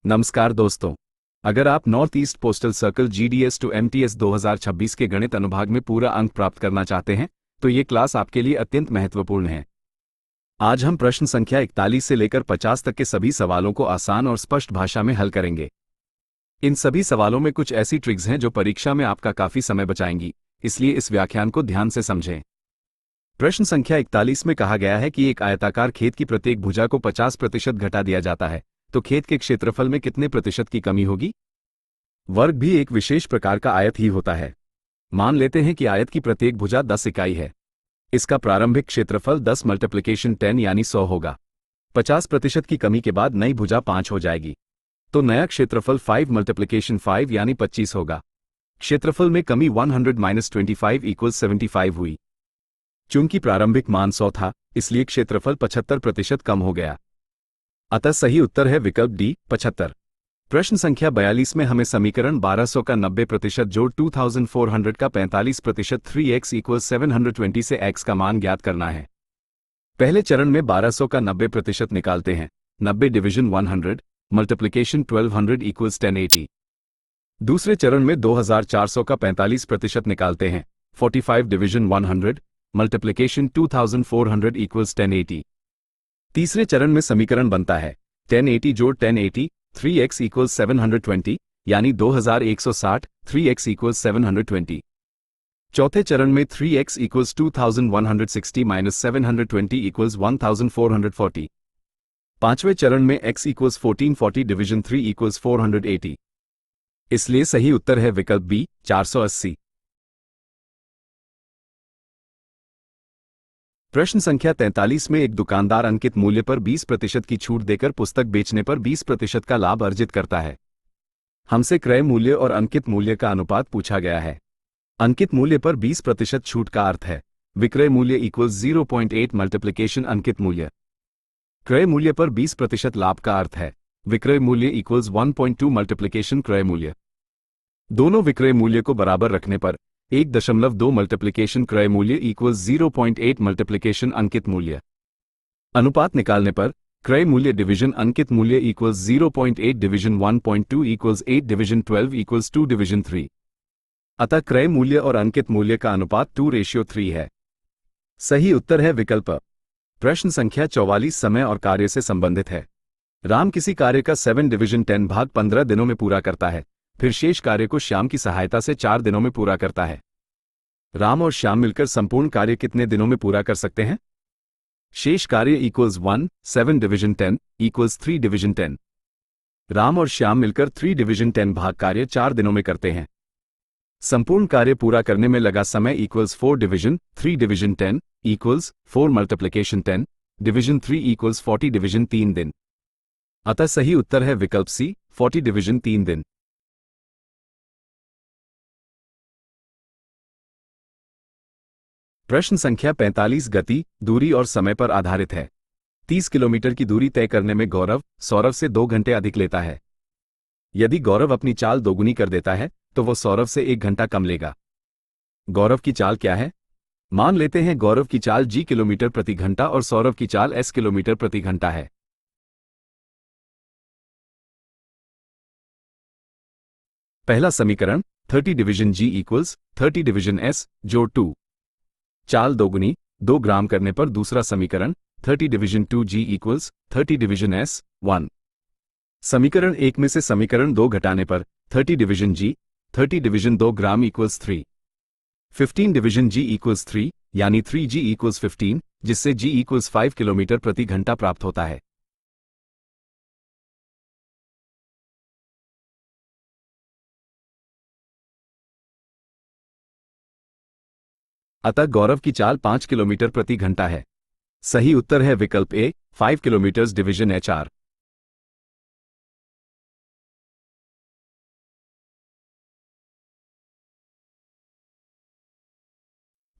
नमस्कार दोस्तों, अगर आप north east postal circle GDS to MTS 2026 के गणित अनुभाग में पूरा अंक प्राप्त करना चाहते हैं तो ये क्लास आपके लिए अत्यंत महत्वपूर्ण है। आज हम प्रश्न संख्या 41 से लेकर 50 तक के सभी सवालों को आसान और स्पष्ट भाषा में हल करेंगे। इन सभी सवालों में कुछ ऐसी ट्रिक्स हैं जो परीक्षा में आपका काफी समय बचाएंगी, इसलिए इस व्याख्यान को ध्यान से समझें। प्रश्न संख्या 41 में कहा गया है कि एक आयताकार खेत की प्रत्येक भुजा को 50% घटा दिया जाता है, तो खेत के क्षेत्रफल में कितने प्रतिशत की कमी होगी? वर्ग भी एक विशेष प्रकार का आयत ही होता है। मान लेते हैं कि आयत की प्रत्येक भुजा 10 इकाई है। इसका प्रारंभिक क्षेत्रफल 10 × 10 यानी 100 होगा। 50% की कमी के बाद नई भुजा 5 हो जाएगी, तो नया क्षेत्रफल 5 × 5 यानी 25 होगा। क्षेत्रफल में कमी 100 - 25 = 75 हुई। चूंकि प्रारंभिक मान 100 था, इसलिए क्षेत्रफल 75% कम हो गया। अतः सही उत्तर है विकल्प डी, 75। प्रश्न संख्या 42 में हमें समीकरण 1200 का 90% जोड़ 2400 का 45% 3x = 720 से x का मान ज्ञात करना है। पहले चरण में 1200 का 90% निकालते हैं। 90 डिवीजन 100 मल्टीप्लिकेशन 1200 = 1080। दूसरे चरण में 2400 का 45% निकालते हैं। 45 डिवीजन 100 मल्टीप्लिकेशन 2400 = 1080। तीसरे चरण में समीकरण बनता है 1080 जोड़ 1080 3x = 720 यानी 2160 3x = 720। चौथे चरण में 3x = 2160 - 720 = 1440। पांचवें चरण में x = 1440 डिवीजन 3 = 480। इसलिए सही उत्तर है विकल्प बी, 480। प्रश्न संख्या 43 में एक दुकानदार अंकित मूल्य पर 20% की छूट देकर पुस्तक बेचने पर 20% का लाभ अर्जित करता है। हमसे क्रय मूल्य और अंकित मूल्य का अनुपात पूछा गया है। अंकित मूल्य पर 20% छूट का अर्थ है विक्रय मूल्य = 0.8 मल्टीप्लिकेशन अंकित मूल्य। क्रय मूल्य पर 20% लाभ का अर्थ है विक्रय मूल्य = 1.2 मल्टीप्लिकेशन क्रय मूल्य। दोनों विक्रय मूल्य को बराबर रखने पर 1.2 मल्टीप्लिकेशन क्रय मूल्य = 0.8 मल्टीप्लिकेशन अंकित मूल्य। अनुपात निकालने पर क्रय मूल्य डिवीजन अंकित मूल्य = 0.8 डिवीजन 1.2 = 8 डिवीजन 12 = 2 डिवीजन 3। अतः क्रय मूल्य और अंकित मूल्य का अनुपात 2:3 है। सही उत्तर है विकल्प। प्रश्न संख्या 44 समय और कार्य से संबंधित है। राम किसी कार्य का 7 डिवीजन 10 भाग 15 दिनों में पूरा करता है, फिर शेष कार्य को श्याम की सहायता से 4 दिनों में पूरा करता है। राम और श्याम मिलकर संपूर्ण कार्य कितने दिनों में पूरा कर सकते हैं? शेष कार्य = 1 7 डिवीजन 10 = 3 डिवीजन 10। राम और श्याम मिलकर 3 डिवीजन 10 भाग कार्य 4 दिनों में करते हैं। संपूर्ण कार्य पूरा करने में लगा समय = 4 division 3 division 10 = 4 multiplication 10 division 3 = 40 division 3 दिन। अतः सही उत्तर है विकल्प सी, 40 डिवीजन 3 दिन। प्रश्न संख्या 45 गति, दूरी और समय पर आधारित है। 30 किलोमीटर की दूरी तय करने में गौरव सौरभ से 2 घंटे अधिक लेता है। यदि गौरव अपनी चाल दोगुनी कर देता है तो वो सौरभ से 1 घंटा कम लेगा। गौरव की चाल क्या है? मान लेते हैं गौरव की चाल g किलोमीटर प्रति घंटा और सौरभ की चाल s किलोमीटर प्रति घंटा है। पहला समीकरण 30 डिवीजन g = 30 डिवीजन s जोड़ 2। चाल दोगुनी 2 ग्राम करने पर दूसरा समीकरण 30 डिवीजन 2g = 30 डिवीजन s 1। समीकरण 1 में से समीकरण 2 घटाने पर 30 डिवीजन g 30 डिवीजन 2 ग्राम = 3। 15 डिवीजन g = 3 यानी 3g = 15, जिससे g = 5 किलोमीटर प्रति घंटा प्राप्त होता है। अतः गौरव की चाल 5 किलोमीटर प्रति घंटा है। सही उत्तर है विकल्प ए, 5 किलोमीटर डिवीजन HR।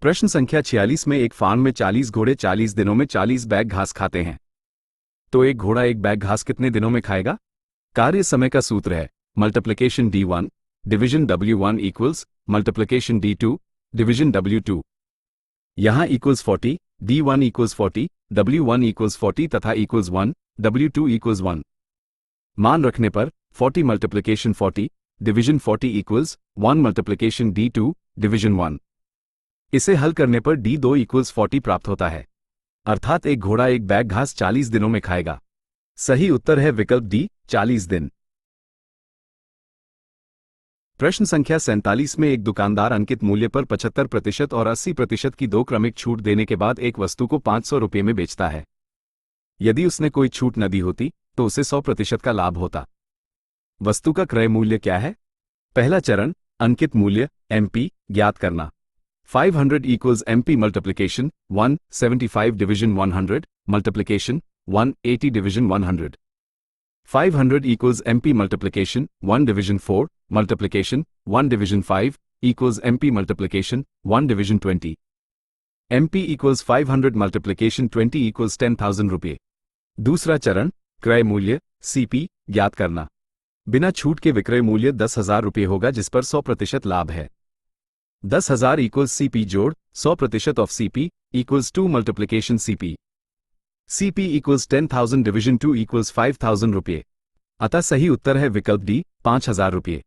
प्रश्न संख्या 46 में एक फार्म में 40 घोड़े 40 दिनों में 40 बैग घास खाते हैं, तो एक घोड़ा एक बैग घास कितने दिनों में खाएगा? कार्य समय का सूत्र है multiplication D1 division W1 = multiplication D2 division W2। यहां = 40, D1 = 40, W1 = 40 तथा = 1, W2 = 1। मान रखने पर 40 multiplication 40 division 40 equals 1 multiplication D2 division 1। इसे हल करने पर D2 इक्वल्स 40 प्राप्त होता है, अर्थात एक घोड़ा एक बैग घास 40 दिनों में खाएगा। सही उत्तर है विकल्प डी 40 दिन। प्रश्न संख्या 47 में एक दुकानदार अंकित मूल्य पर 75% और 80% की दो क्रमिक छूट देने के बाद एक वस्तु को 500 रुपये में बेचता है। यदि उसने कोई छूट न दी होती तो उसे 100% का लाभ होता। वस्तु का क्रय मूल्य क्या है? पहला चरण, अंकित मूल्य MP ज्ञात करना। 500 equals MP multiplication 175 division 100 multiplication 180 division 100। 500 equals MP multiplication 1 division 4 multiplication 1 division 5 equals MP multiplication 1 division 20। MP equals 500 multiplication 20 equals 10,000 रुपये। दूसरा चरण, क्रय मूल्य CP ज्ञात करना। बिना छूट के विक्रय मूल्य 10,000 रुपये होगा जिस पर 100% लाभ है। 10,000 equals CP जोड़ 100% of CP equals 2 multiplication CP। CP equals 10,000 division 2 equals 5,000 रुपये। अतः सही उत्तर है विकल्प डी 5,000 रुपये।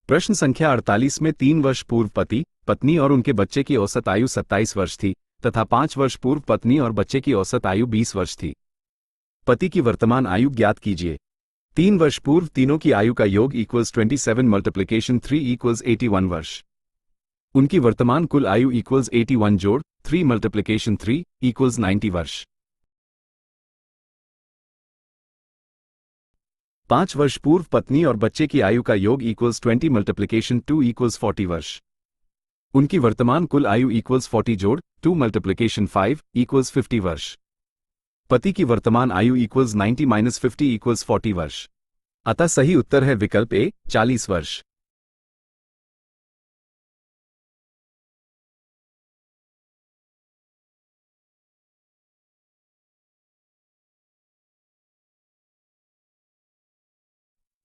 प्रश्न संख्या 48 में 3 वर्ष पूर्व पति, पत्नी और उनके बच्चे की औसत आयु 27 वर्ष थी तथा 5 वर्ष पूर्व पत्नी और बच्चे की औसत आयु 20 वर्ष थी। पति की वर्तमान आयु ज्ञात कीजिए। 3 वर्ष पूर्व तीनों की आयु का योग इक्वल्स 27 मल्टीप्लिकेशन 3 इक्वल्स 81 वर्ष। उनकी वर्तमान कुल आयु इक्वल्स 81 जोड़ 3 मल्टीप्लिकेशन 3 इक्वल्स 90 वर्ष। 5 वर्ष पूर्व पत्नी और बच्चे की आयु का योग इक्वल्स 20 मल्टीप्लिकेशन 2 इक्वल्स 40 वर्ष। उनकी वर्तमान कुल आयु इक्वल्स 40 जोड़ 2 मल्टीप्लिकेशन 5 इक्वल्स 50 वर्ष। पति की वर्तमान आयु इक्वल्स 90 माइनस 50 इक्वल्स 40 वर्ष। अतः सही उत्तर है विकल्प ए 40 वर्ष।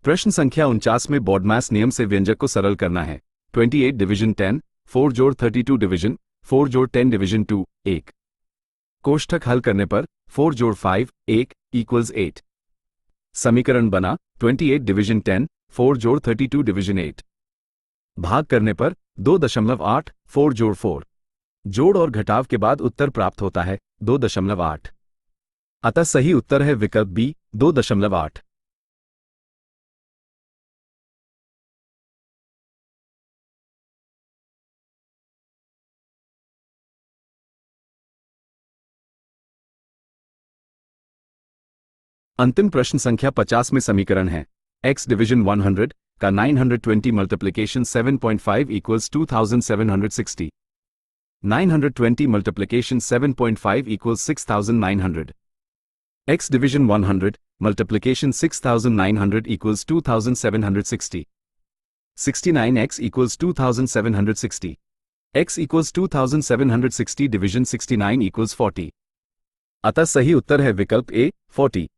प्रश्न संख्या 49 में बॉडमास नियम से व्यंजक को सरल करना है। 28 डिवीजन 10 4 जोड़ 32 डिवीजन 4 जोड़ 10 डिवीजन 2 1। कोष्ठक हल करने पर 4 जोड़ 5 1 इक्वल्स 8। समीकरण बना 28 डिवीजन 10 4 जोड़ 32 डिवीजन 8। भाग करने पर 2.8 4 जोड़ 4। जोड़ और घटाव के बाद उत्तर प्राप्त होता है 2.8। अतः सही उत्तर है विकल्प बी 2.8। अंतिम प्रश्न संख्या 50 में समीकरण है x डिवीजन 100 का 920 multiplication 7.5 equals 2760। 920 multiplication 7.5 equals 6900। x division 100 multiplication 6900 equals 2760। 69x equals 2760। x equals 2760 division 69 equals 40। अतः सही उत्तर है विकल्प ए 40।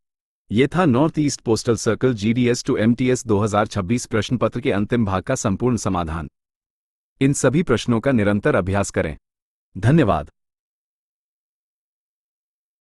ये था north east postal circle GDS to MTS 2026 प्रश्न पत्र के अंतिम भाग का संपूर्ण समाधान। इन सभी प्रश्नों का निरंतर अभ्यास करें। धन्यवाद।